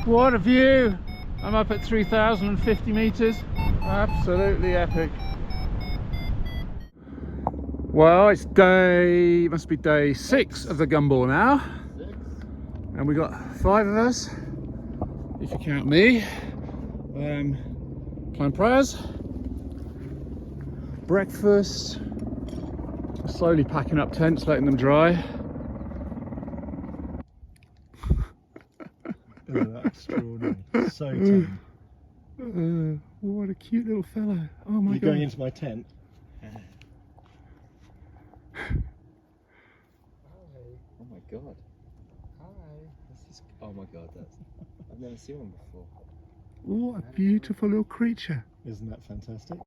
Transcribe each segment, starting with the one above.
What a view! I'm up at 3,050 meters. Absolutely epic. Well, it's must be day 6 of the Gumball now. And we got 5 of us, if you count me. Climb prayers, breakfast, slowly packing up tents, letting them dry. Oh, extraordinary. So tame. What a cute little fellow. Oh my God. You're going into my tent? Oh my God. Hi. This is, oh my God, I've never seen one before. What a beautiful little creature. Isn't that fantastic?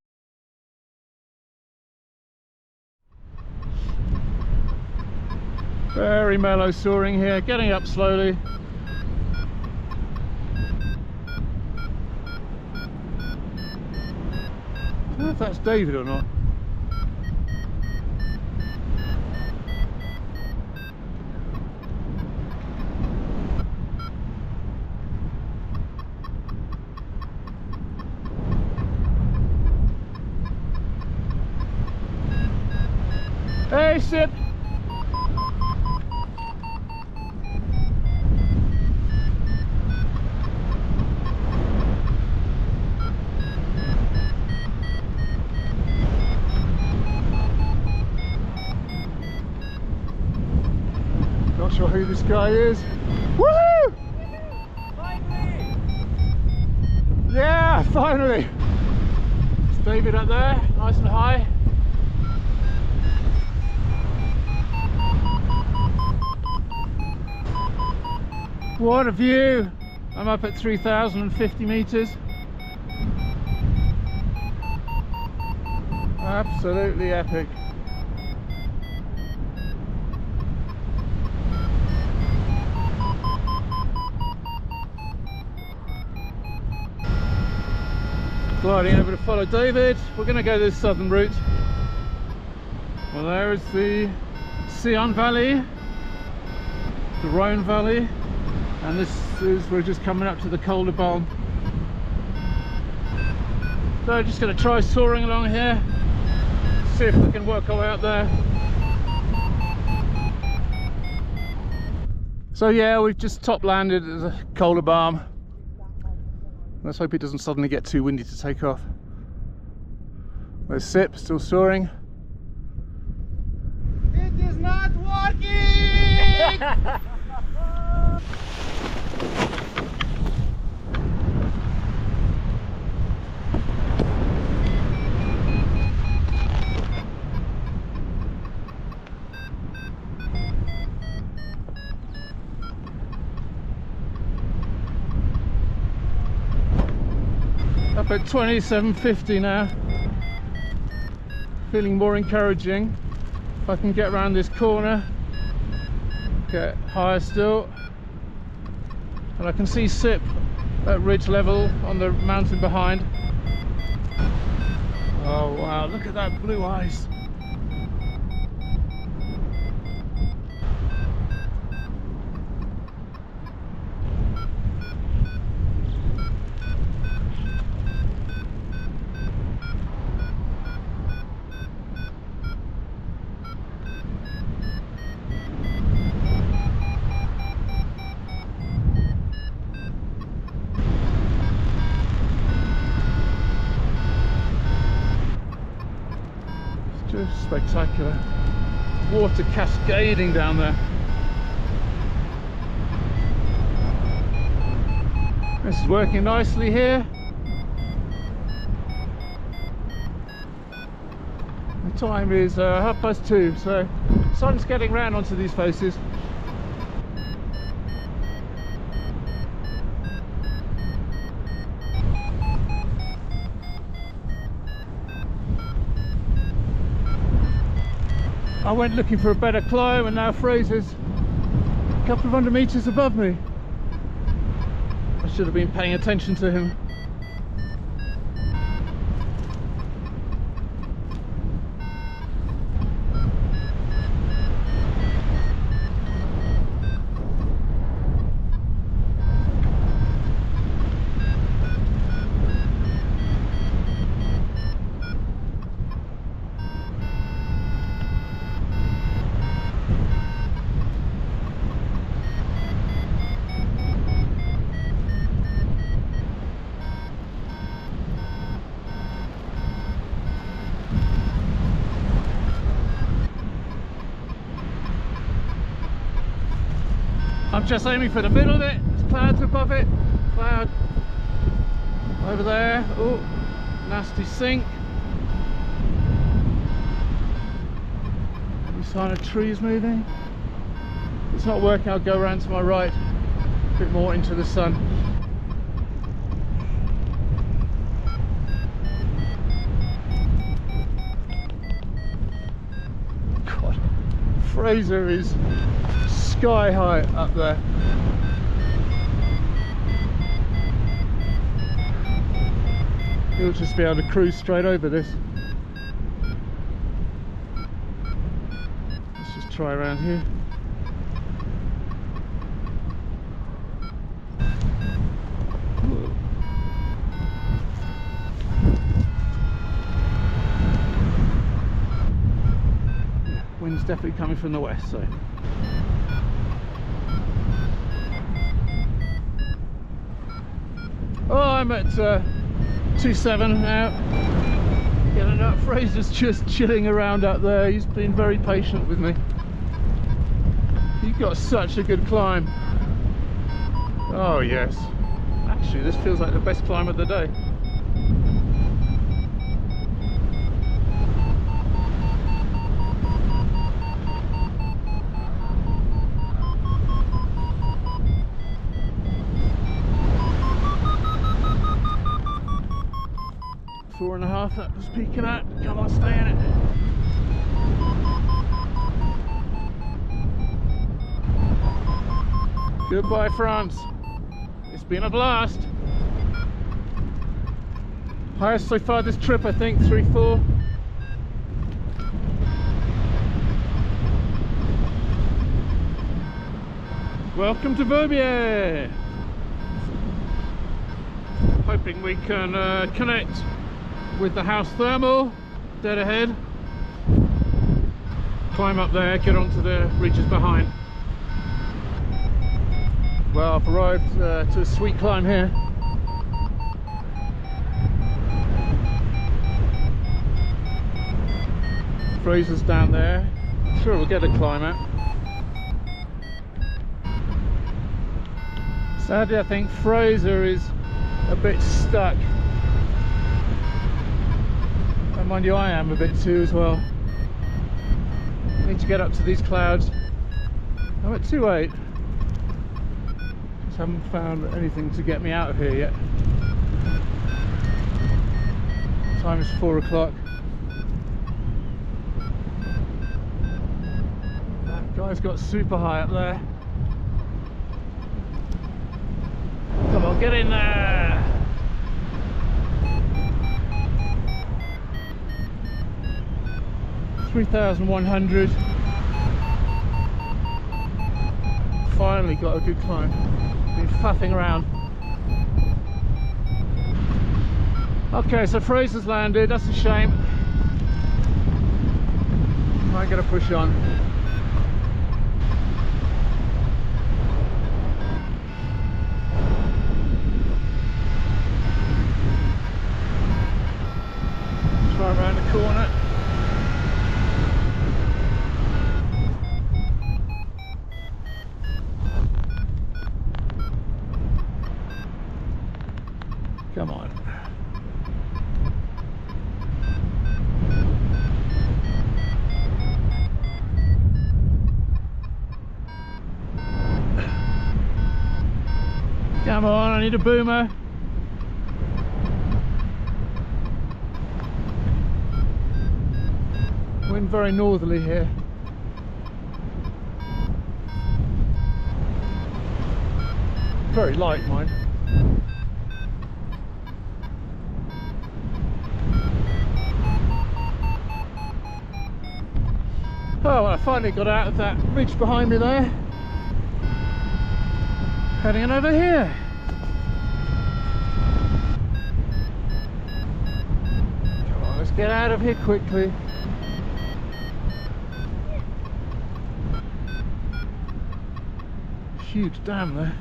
Very mellow soaring here, getting up slowly. I don't know if that's David or not. Hey, Sip! Not sure who this guy is. Woohoo! Finally! Yeah, finally! It's David up there, nice and high. What a view! I'm up at 3,050 meters. Absolutely epic. Gliding over to follow David. We're going to go this southern route. Well, there is the Sion Valley, the Rhone Valley, and this is, we're just coming up to the Col de Balme. So just going to try soaring along here, see if we can work our way out there. So yeah, we've just top landed at the Col de Balme. Let's hope it doesn't suddenly get too windy to take off. There's Sip, still soaring. It is not working! Up at 2750 now. Feeling more encouraging. If I can get around this corner, get higher still, and I can see Sip at ridge level on the mountain behind. Oh wow, look at that blue ice. Just spectacular. Water cascading down there. This is working nicely here. The time is 2:30, so sun's getting round onto these faces. I went looking for a better climb and now Fraser's a couple of 100 meters above me. I should have been paying attention to him. I'm just aiming for the middle of it. There's clouds above it. Cloud over there. Oh, nasty sink. Any sign of trees moving? If it's not working, I'll go around to my right, a bit more into the sun. God, Fraser is sky high up there. You'll just be able to cruise straight over this. Let's just try around here. Yeah, wind's definitely coming from the west, so. Oh, I'm at 2.7 now. Getting up. Fraser's just chilling around up there. He's been very patient with me. You've got such a good climb. Oh yes. Actually, this feels like the best climb of the day. Four and a half, that was peaking at. Come on, stay in it. Goodbye, France. It's been a blast. Highest so far this trip, I think, 3-4. Welcome to Verbier. Hoping we can connect with the house thermal dead ahead, climb up there, get onto the ridges behind. Well, I've arrived to a sweet climb here. Fraser's down there. Sure, we'll get a climb out. Sadly, I think Fraser is a bit stuck. Mind you, I am a bit too as well. Need to get up to these clouds. I'm at 2.8. Just haven't found anything to get me out of here yet. Time is 4 o'clock. That guy's got super high up there. Come on, get in there! $3,100. Finally got a good climb. Been faffing around. Okay, so Fraser's landed. That's a shame. I'm gonna push on. Try around the corner. Come on. Come on, I need a boomer. Wind very northerly here. Very light, mind. Oh, well, I finally got out of that ridge behind me there. Heading on over here. Come on, let's get out of here quickly. Huge dam there.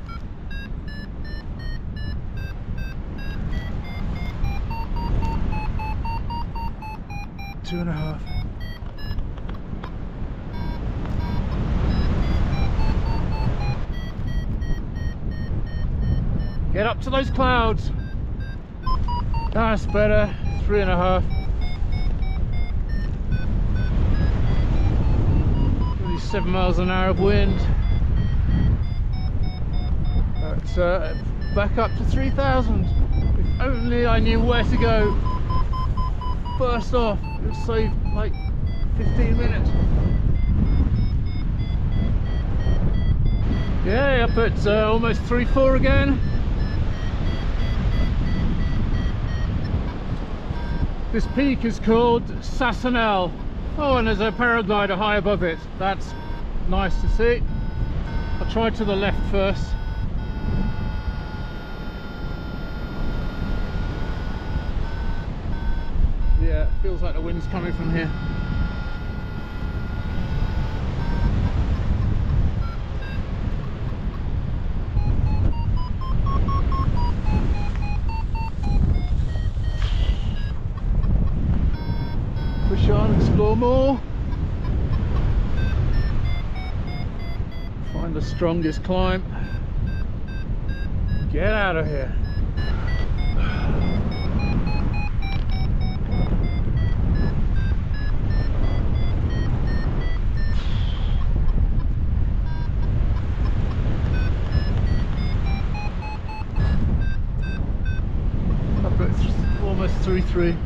Two and a half. Get up to those clouds. That's better. 3.5. 7 miles an hour of wind. But back up to 3,000. If only I knew where to go first off, it would save like 15 minutes. Yeah, up at almost 3-4 again. This peak is called Sassanel. Oh, and there's a paraglider high above it. That's nice to see. I'll try to the left first. Yeah, it feels like the wind's coming from here. Push on, explore more. Find the strongest climb. Get out of here. Up at almost 3-3.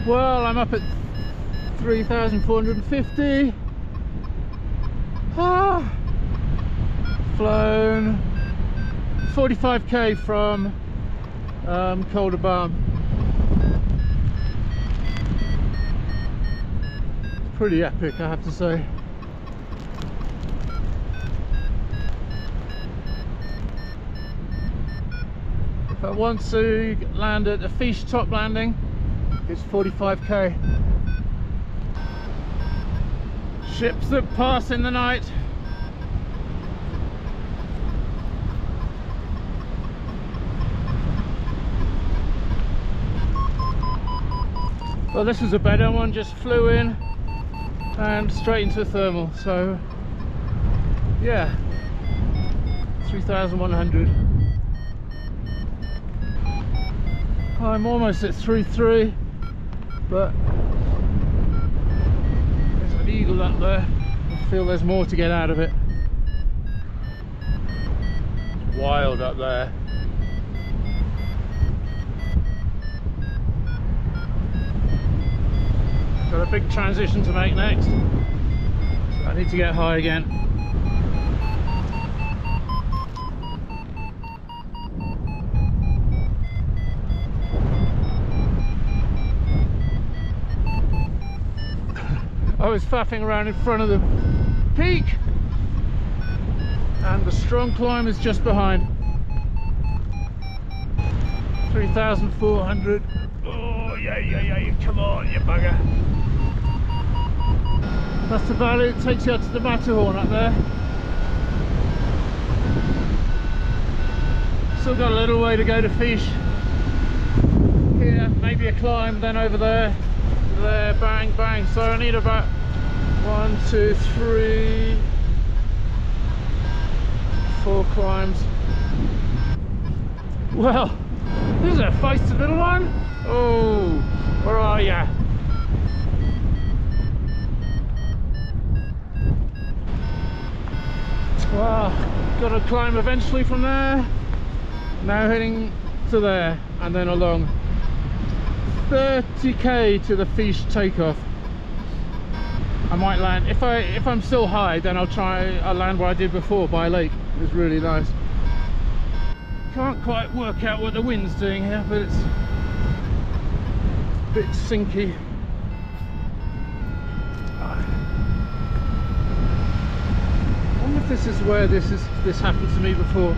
Well, I'm up at 3,450. Flown 45k from Col de Balme. Pretty epic, I have to say. If I want to land at a Fiche top landing, it's 45k. Ships that pass in the night. Well, this is a better one, just flew in and straight into a thermal, so yeah, 3,100. I'm almost at 3.3. But there's an eagle up there. I feel there's more to get out of it. It's wild up there. Got a big transition to make next. So I need to get high again. I was faffing around in front of the peak and the strong climb is just behind. 3,400. Oh yeah, come on you bugger. That's the valley that takes you out to the Matterhorn up there. Still got a little way to go to Fiche. Here, maybe a climb, then over there. There, bang bang. So I need about 1, 2, 3, 4 climbs. Well, this is a feisty little one. Oh, where are ya? Well, got to climb eventually from there. Now heading to there and then along. 30k to the Fiche takeoff. I might land if I'm still high, then I'll land where I did before by a lake. It was really nice. Can't quite work out what the wind's doing here, but it's a bit sinky. I wonder if this is where this happened to me before.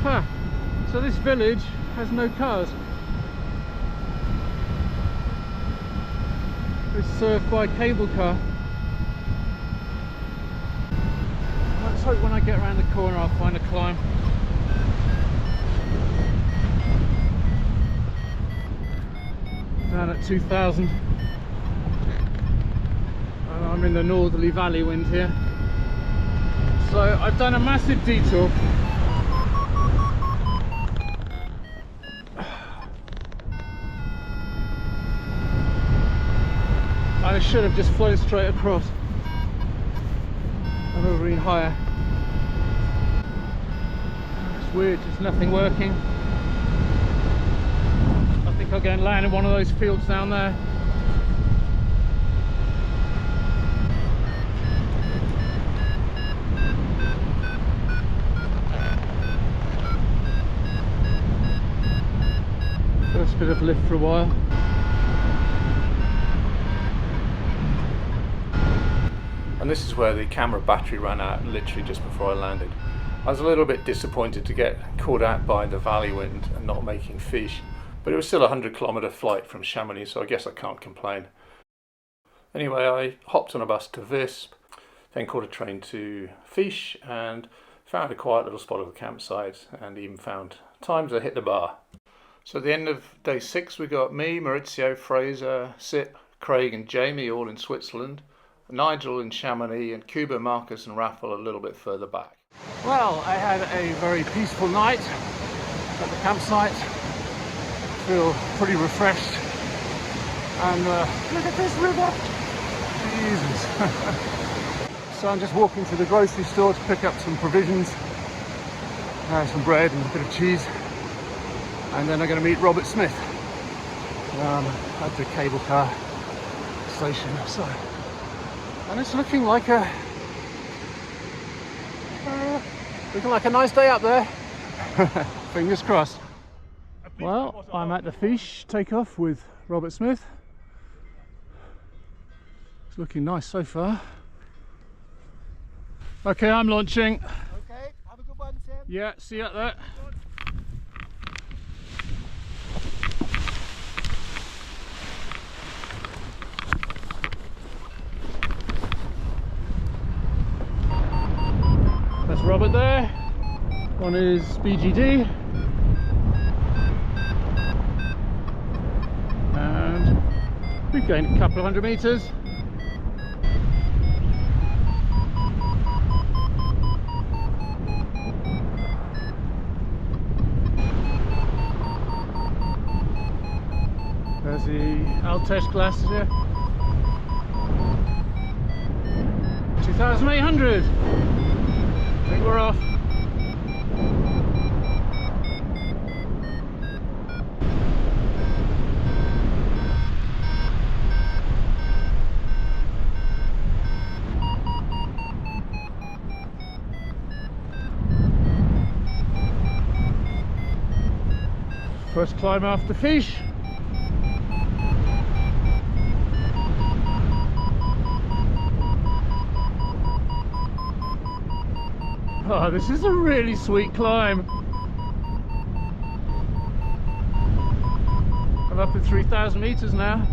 Huh. So this village has no cars. It's served by cable car. Let's hope when I get around the corner I'll find a climb. No, at 2000. And I'm in the northerly valley wind here. So I've done a massive detour. I should have just flown straight across. I've never been higher. It's weird, just nothing working. I think I'll go and land in one of those fields down there. First bit of lift for a while. And this is where the camera battery ran out literally just before I landed. I was a little bit disappointed to get caught out by the valley wind and not making fish, but it was still a 100-kilometre flight from Chamonix, so I guess I can't complain. Anyway, I hopped on a bus to Visp, then caught a train to Fish and found a quiet little spot of a campsite and even found time to hit the bar. So at the end of day 6 we got me, Maurizio, Fraser, Sip, Craig and Jamie all in Switzerland, Nigel in Chamonix, and Kuba, Marcus and Raffle a little bit further back. Well, I had a very peaceful night at the campsite. Feel pretty refreshed. And look at this river! Jesus! So I'm just walking to the grocery store to pick up some provisions, some bread and a bit of cheese. And then I'm going to meet Robert Smith at the cable car station. So, and it's looking like a nice day up there. Fingers crossed. Well, I'm at the Fish takeoff with Robert Smith. It's looking nice so far. Okay, I'm launching. Okay, have a good one, Tim. Yeah, see you up there. That's Robert there, on his BGD, and we've gained a couple of 100 metres. There's the Alpes glasses here. 2,800. I think we're off. First climb after Fish. Oh, this is a really sweet climb. I'm up at 3,000 meters now.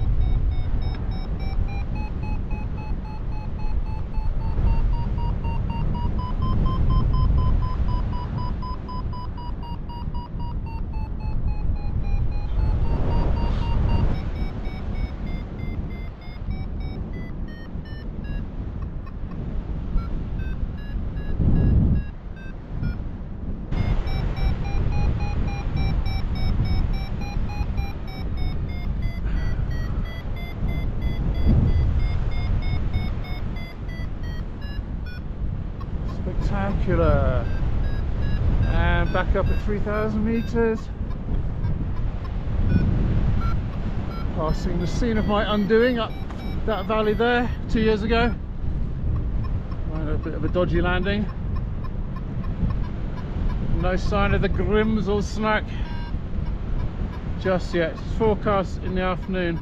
Spectacular. And back up at 3,000 meters. Passing the scene of my undoing up that valley there 2 years ago. I had a bit of a dodgy landing. No sign of the Grims or Snack just yet. It's forecast in the afternoon,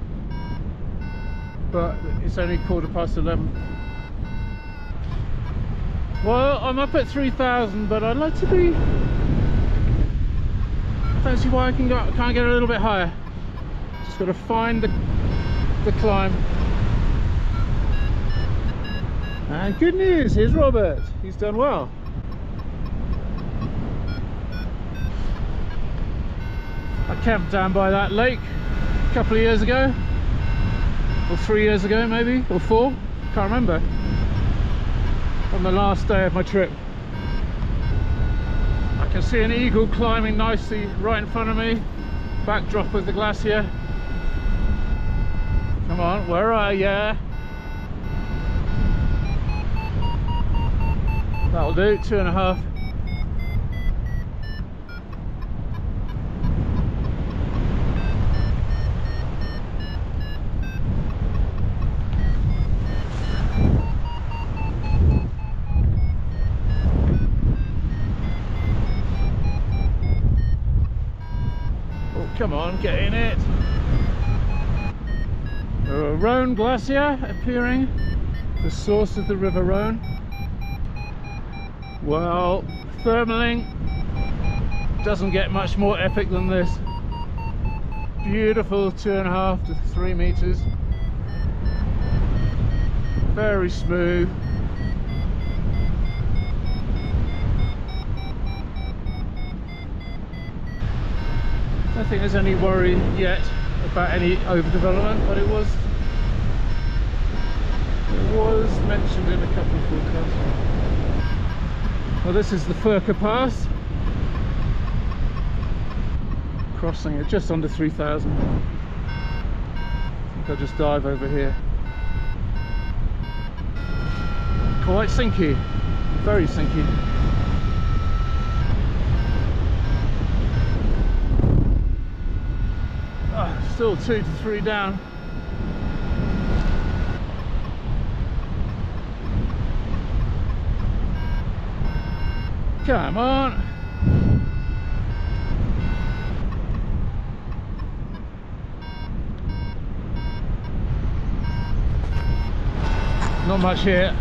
but it's only 11:15. Well, I'm up at 3,000, but I'd like to be. I don't see why I can't get a little bit higher. Just got to find the climb. And good news, here's Robert. He's done well. I camped down by that lake a couple of years ago. or 3 years ago maybe, or 4, can't remember, on the last day of my trip. I can see an eagle climbing nicely right in front of me, backdrop of the glacier. Come on, where are ya? That'll do, 2.5. Come on, get in it. The Rhone Glacier appearing, the source of the River Rhone. Well, thermaling doesn't get much more epic than this. Beautiful 2.5 to 3 meters. Very smooth. I don't think there's any worry yet about any overdevelopment, but it was mentioned in a couple of forecasts. Well, this is the Furka Pass, crossing it just under 3,000. I think I'll just dive over here. Quite sinky, very sinky. Still 2 to 3 down. Come on. Not much here.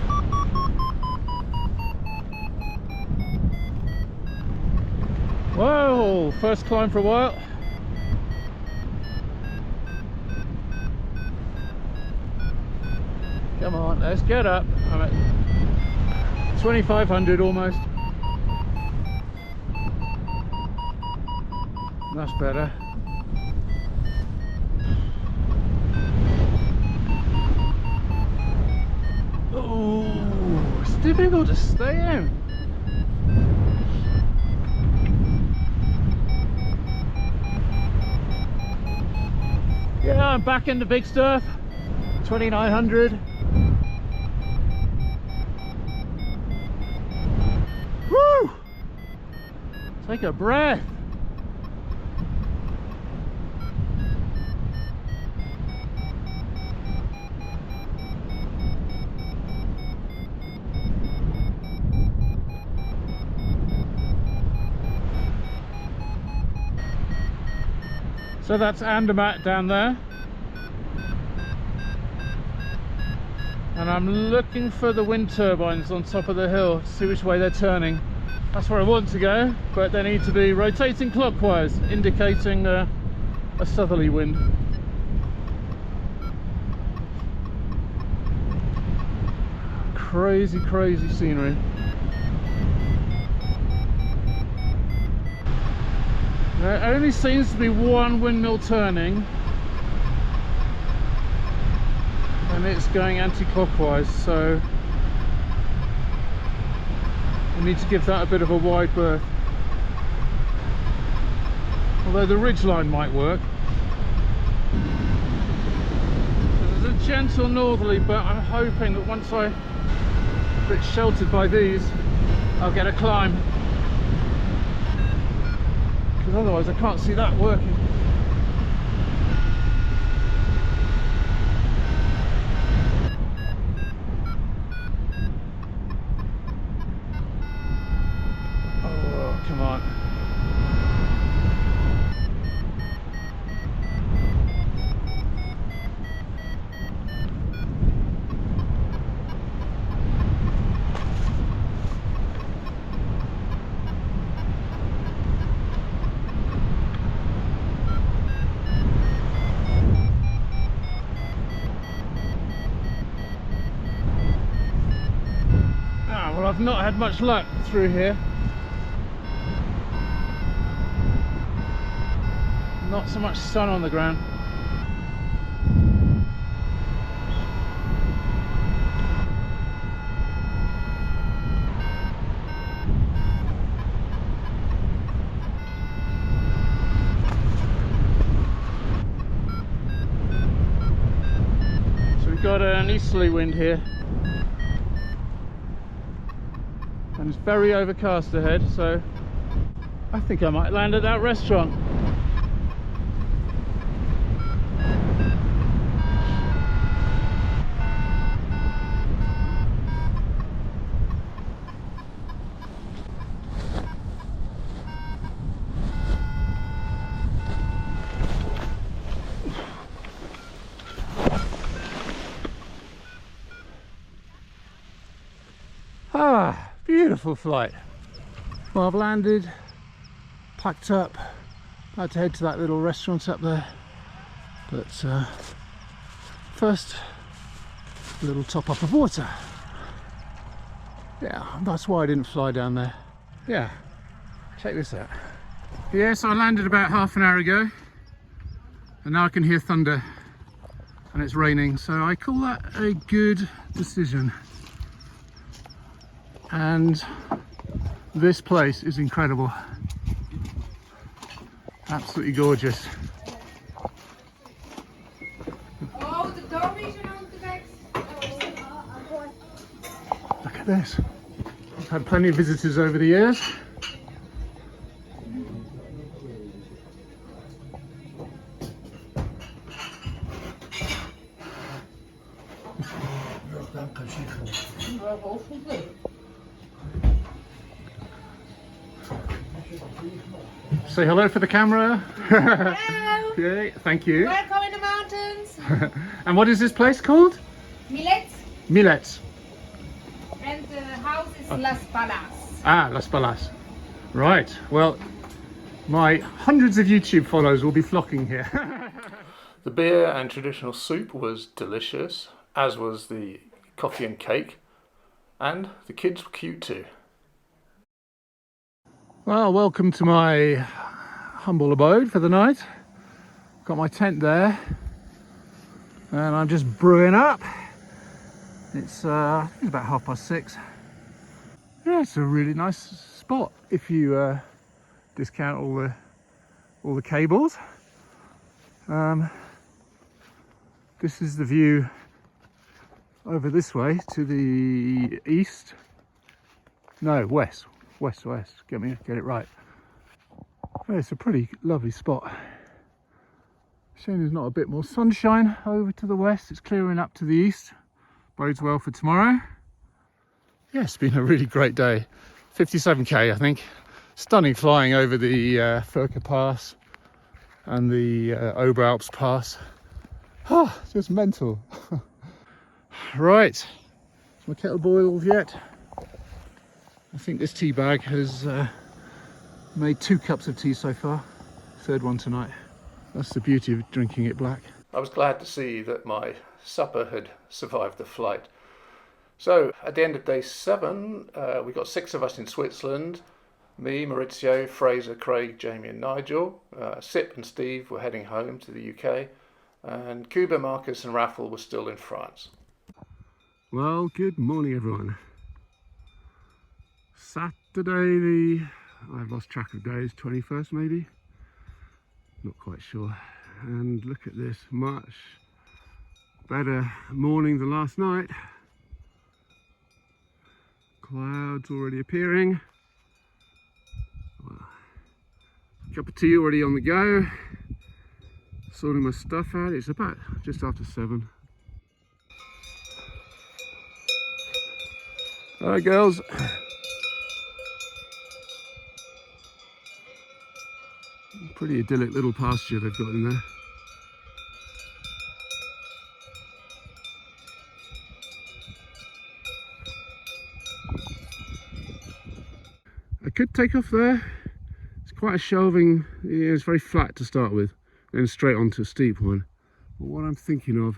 Whoa, first climb for a while. Come on, let's get up. I'm at 2,500 almost. That's better. Oh, it's difficult to stay in. Yeah, I'm back in the big stuff. 2,900. Woo! Take a breath. So that's Andermatt down there. And I'm looking for the wind turbines on top of the hill to see which way they're turning. That's where I want to go, but they need to be rotating clockwise, indicating a southerly wind. Crazy, crazy scenery. There only seems to be one windmill turning, and it's going anti-clockwise, so we need to give that a bit of a wide berth. Although the ridgeline might work. There's a gentle northerly, but I'm hoping that once I'm a bit sheltered by these, I'll get a climb. Because otherwise I can't see that working. Oh, come on. Well, I've not had much luck through here. Not so much sun on the ground. got an easterly wind here, and it's very overcast ahead, so I think I might land at that restaurant. Ah, beautiful flight. Well, I've landed, packed up, about to head to that little restaurant up there. But first, a little top up of water. Yeah, that's why I didn't fly down there. Yeah, check this out. Yeah, so I landed about half an hour ago, and now I can hear thunder, and it's raining, so I call that a good decision. And this place is incredible, absolutely gorgeous. Oh, the doorways are on the back. Look at this. I've had plenty of visitors over the years. Say hello for the camera. Hello. Okay, thank you. Welcome in the mountains. And what is this place called? Millet. Millet. And the house is Las Palas. Ah, Las Palas. Right, well, my hundreds of YouTube followers will be flocking here. The beer and traditional soup was delicious, as was the coffee and cake, and the kids were cute too. Well, welcome to my humble abode for the night. Got my tent there, and I'm just brewing up. It's I think it's about 6:30. Yeah, it's a really nice spot if you discount all the cables. This is the view over this way to the east. No, west. West. Get it right. Oh, it's a pretty lovely spot. Shame there's not a bit more sunshine over to the west. It's clearing up to the east. Bodes well for tomorrow. Yeah, it's been a really great day. 57k, I think. Stunning flying over the Furka Pass and the Oberalps Pass. Oh, just mental. Right, is my kettle boiled yet? I think this tea bag has made 2 cups of tea so far. 3rd one tonight. That's the beauty of drinking it black. I was glad to see that my supper had survived the flight. So at the end of day 7, we got 6 of us in Switzerland. Me, Maurizio, Fraser, Craig, Jamie and Nigel. Sip and Steve were heading home to the UK. And Kuba, Marcus and Raffle were still in France. Well, good morning everyone. Saturday I've lost track of days, 21st maybe? Not quite sure. And look at this, much better morning than last night. Clouds already appearing. Well, cup of tea already on the go. Sorting my stuff out. It's about just after 7. Alright girls. Pretty idyllic little pasture they've got in there. I could take off there. It's quite a shelving, yeah, it's very flat to start with, then straight onto a steep one. But what I'm thinking of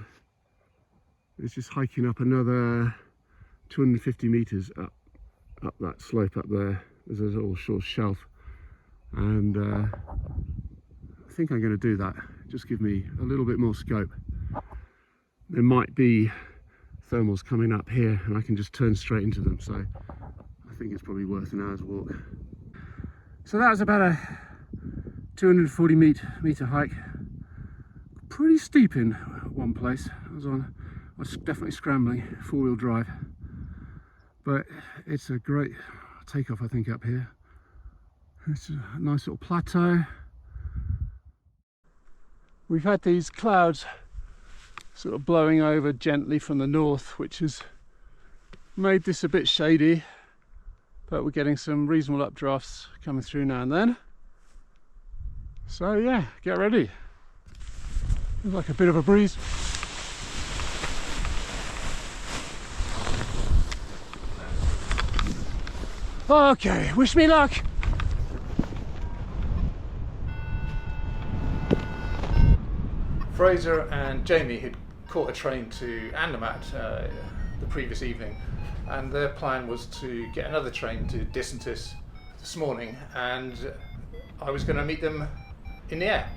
is just hiking up another 250 meters up that slope up there. There's a little short shelf, and I think I'm going to do that. Just give me a little bit more scope. There might be thermals coming up here and I can just turn straight into them, so I think it's probably worth an hour's walk. So that was about a 240 meter hike. Pretty steep in one place. I was on I was definitely scrambling, 4-wheel drive. But it's a great takeoff, I think, up here. It's a nice little plateau. We've had these clouds sort of blowing over gently from the north, which has made this a bit shady, but we're getting some reasonable updrafts coming through now and then. So yeah, get ready. Feels like a bit of a breeze. Okay, wish me luck. Fraser and Jamie had caught a train to Andermatt the previous evening, and their plan was to get another train to Distantis this morning, and I was going to meet them in the air.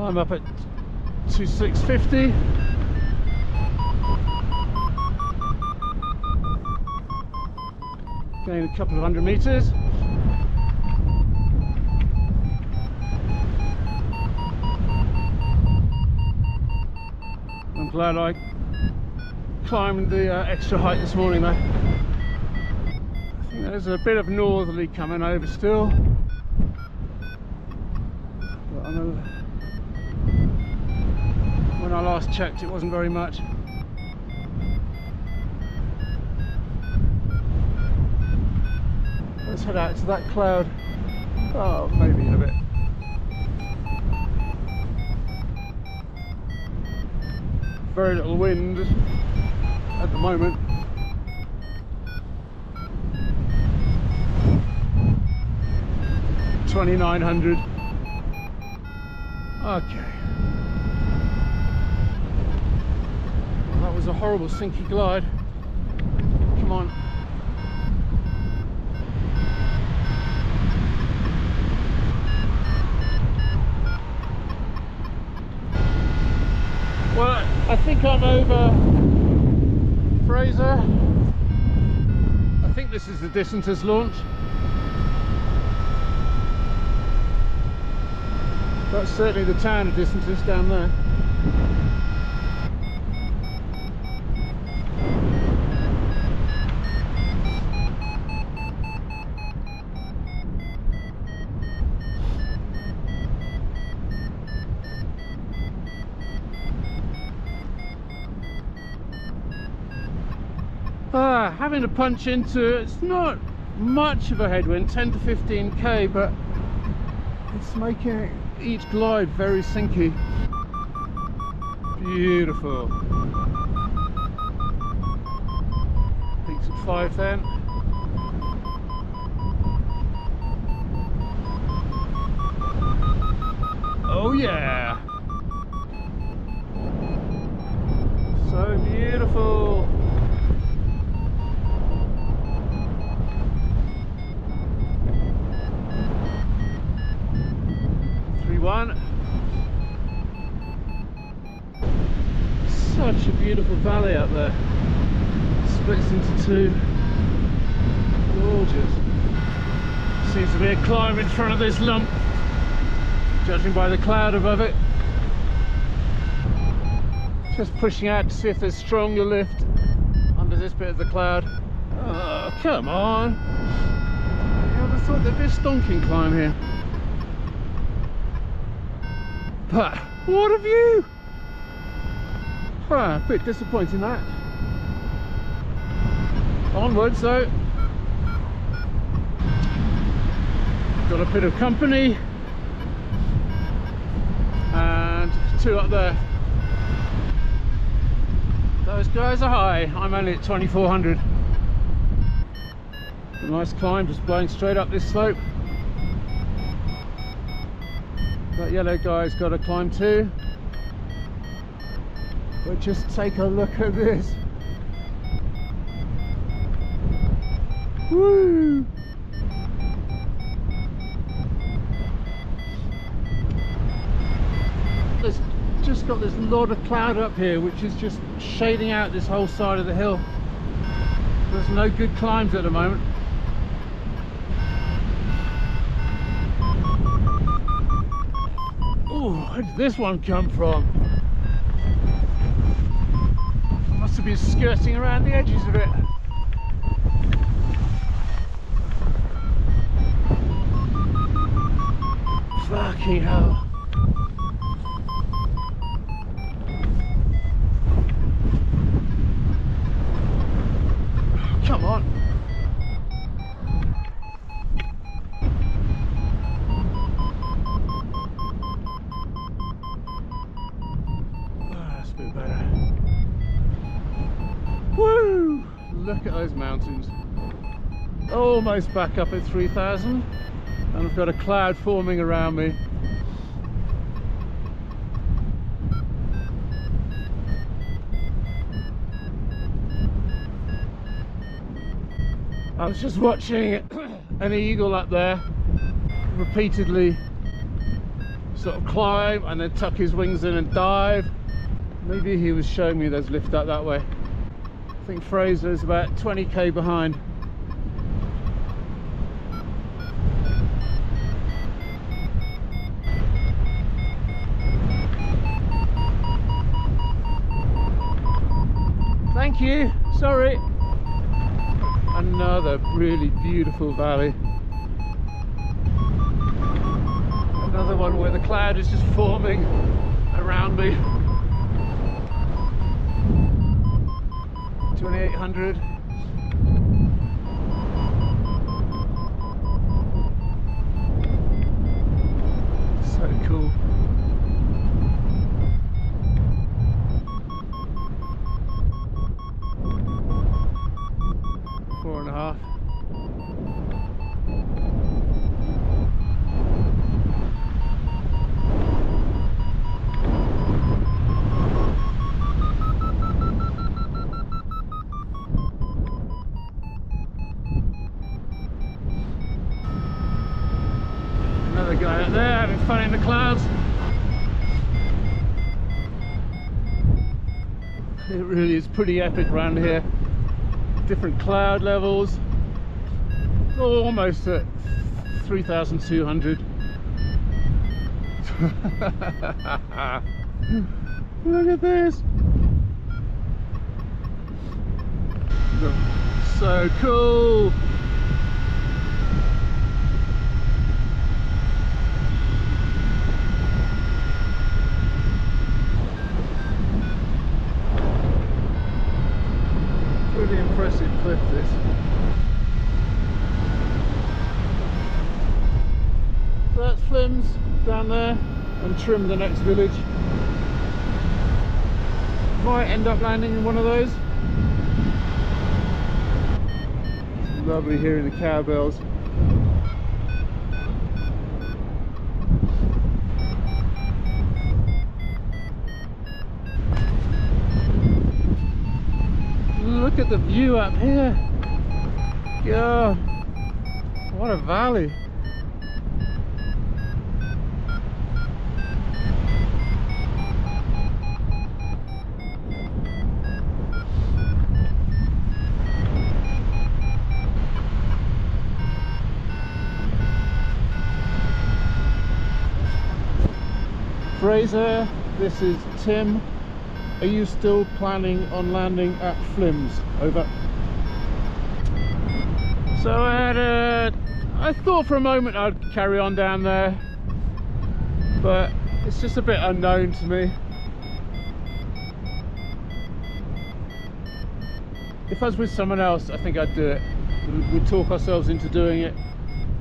I'm up at 2650. Going a couple of 100 meters. I'm glad I climbed the extra height this morning though. I think there's a bit of northerly coming over still. But when I last checked, it wasn't very much. Let's head out to that cloud. Oh, maybe in a bit. Very little wind at the moment. $2,900. Okay. Well, that was a horrible sinky glide. Come on. Well, I think I'm over Fraser. I think this is the Distantis launch. That's certainly the town of Distantis down there. Having to punch into it's not much of a headwind, 10 to 15k, but it's making each glide very sinky. Beautiful. Peaks at 5 then. Oh yeah! So beautiful. 3-1. Such a beautiful valley up there. Splits into two. Gorgeous. Seems to be a climb in front of this lump, judging by the cloud above it. Just pushing out to see if there's stronger lift under this bit of the cloud. Oh, come on. I would have thought there'd be a stonking climb here. But what a view! A bit disappointing that. Onwards though. Got a bit of company. And two up there. Those guys are high. I'm only at 2400. A nice climb, just blowing straight up this slope. That yellow guy's got to climb too. But just take a look at this. Woo! The got this lot of cloud up here which is just shading out this whole side of the hill. There's no good climbs at the moment. Oh, where did this one come from? Must have been skirting around the edges of it. Fucking hell. Come on. That's a bit better. Woo! Look at those mountains. Almost back up at 3,000. And I've got a cloud forming around me. I was just watching an eagle up there repeatedly sort of climb and then tuck his wings in and dive. Maybe he was showing me there's lift up that way. I think Fraser's about 20k behind. Thank you, sorry. Another really beautiful valley. Another one where the cloud is just forming around me. 2800. So cool. Another guy out there having fun in the clouds. It really is pretty epic around here. Different cloud levels. Almost at 3,200. Look at this. So cool. Pretty impressive cliff this. So that's Flims down there, and Trim, the next village. Might end up landing in one of those. It's lovely hearing the cowbells. Look at the view up here. God, what a valley. Fraser, this is Tim. Are you still planning on landing at Flims? Over. So I thought for a moment I'd carry on down there, but it's just a bit unknown to me. If I was with someone else, I think I'd do it. We'd talk ourselves into doing it,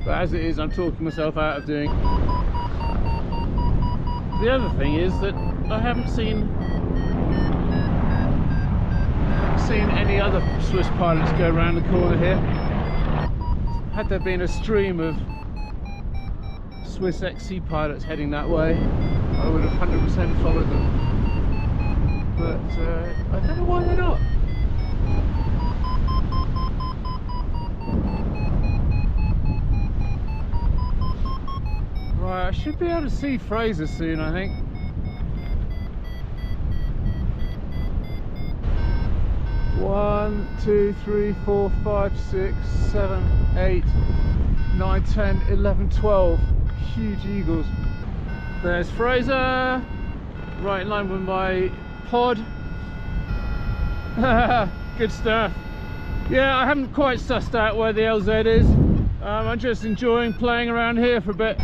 but as it is, I'm talking myself out of doing it. The other thing is that I haven't seen any other Swiss pilots go around the corner here. Had there been a stream of Swiss XC pilots heading that way, I would have 100% followed them. But I don't know why they're not. Right, I should be able to see Fraser soon, I think. 1, 2, 3, 4, 5, 6, 7, 8, 9, 10, 11, 12. Huge eagles. There's Fraser, right in line with my pod. Good stuff. Yeah, I haven't quite sussed out where the LZ is. I'm just enjoying playing around here for a bit.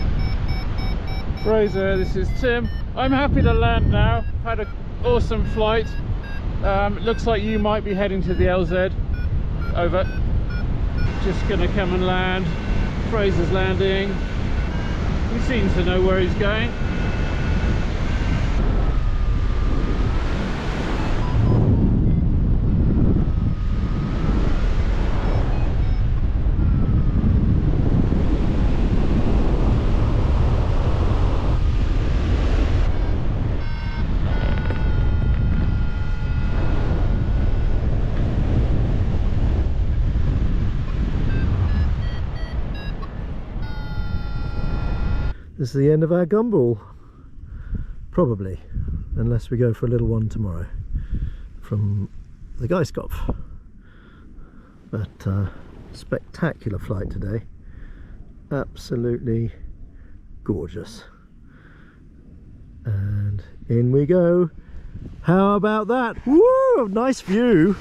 Fraser, this is Tim. I'm happy to land now. Had an awesome flight. It looks like you might be heading to the LZ. Over. Just gonna come and land. Fraser's landing. He seems to know where he's going. This is the end of our Gumball, probably, unless we go for a little one tomorrow from the Geiskopf. But spectacular flight today, absolutely gorgeous. And in we go. How about that? Woo! Nice view.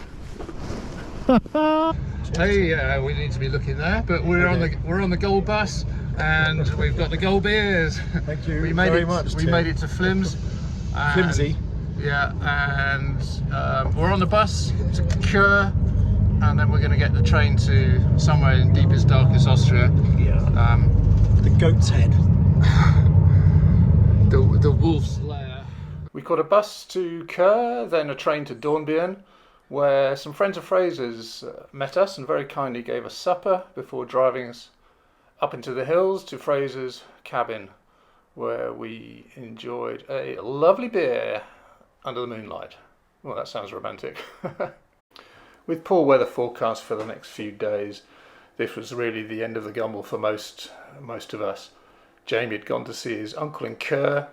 Hey, we need to be looking there, but we're on the gold bus. And we've got the gold beers. Thank you We made it to Flims. Flimsy. Yeah, and we're on the bus to Kür, and then we're going to get the train to somewhere in deepest, darkest Austria. Yeah. The goat's head. the wolf's lair. We caught a bus to Kür, then a train to Dornbirn, where some friends of Fraser's met us and very kindly gave us supper before driving us up into the hills to Fraser's cabin, where we enjoyed a lovely beer under the moonlight. Well, that sounds romantic. With poor weather forecast for the next few days, this was really the end of the Gumball for most of us. Jamie had gone to see his uncle in Kür.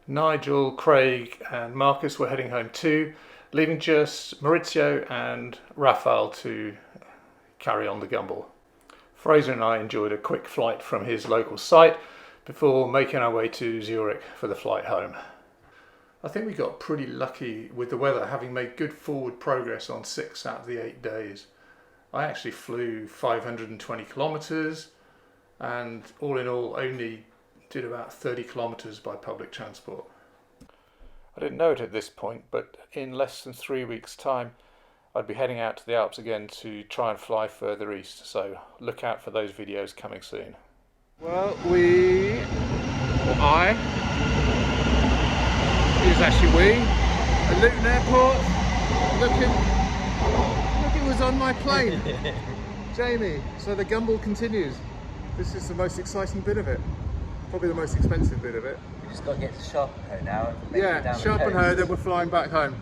Nigel, Craig and Marcus were heading home too, leaving just Maurizio and Raphael to carry on the Gumball. Fraser and I enjoyed a quick flight from his local site before making our way to Zurich for the flight home. I think we got pretty lucky with the weather, having made good forward progress on 6 out of the 8 days. I actually flew 520 kilometres and all in all only did about 30 kilometres by public transport. I didn't know it at this point, but in less than 3 weeks' time I'd be heading out to the Alps again to try and fly further east, so look out for those videos coming soon. Well, I is actually at Luton Airport. Look, it was on my plane. Jamie, so the Gumball continues. This is the most exciting bit of it. Probably the most expensive bit of it. We just got to get to Sharpenhole now. Yeah, Sharpenhole, then we're flying back home.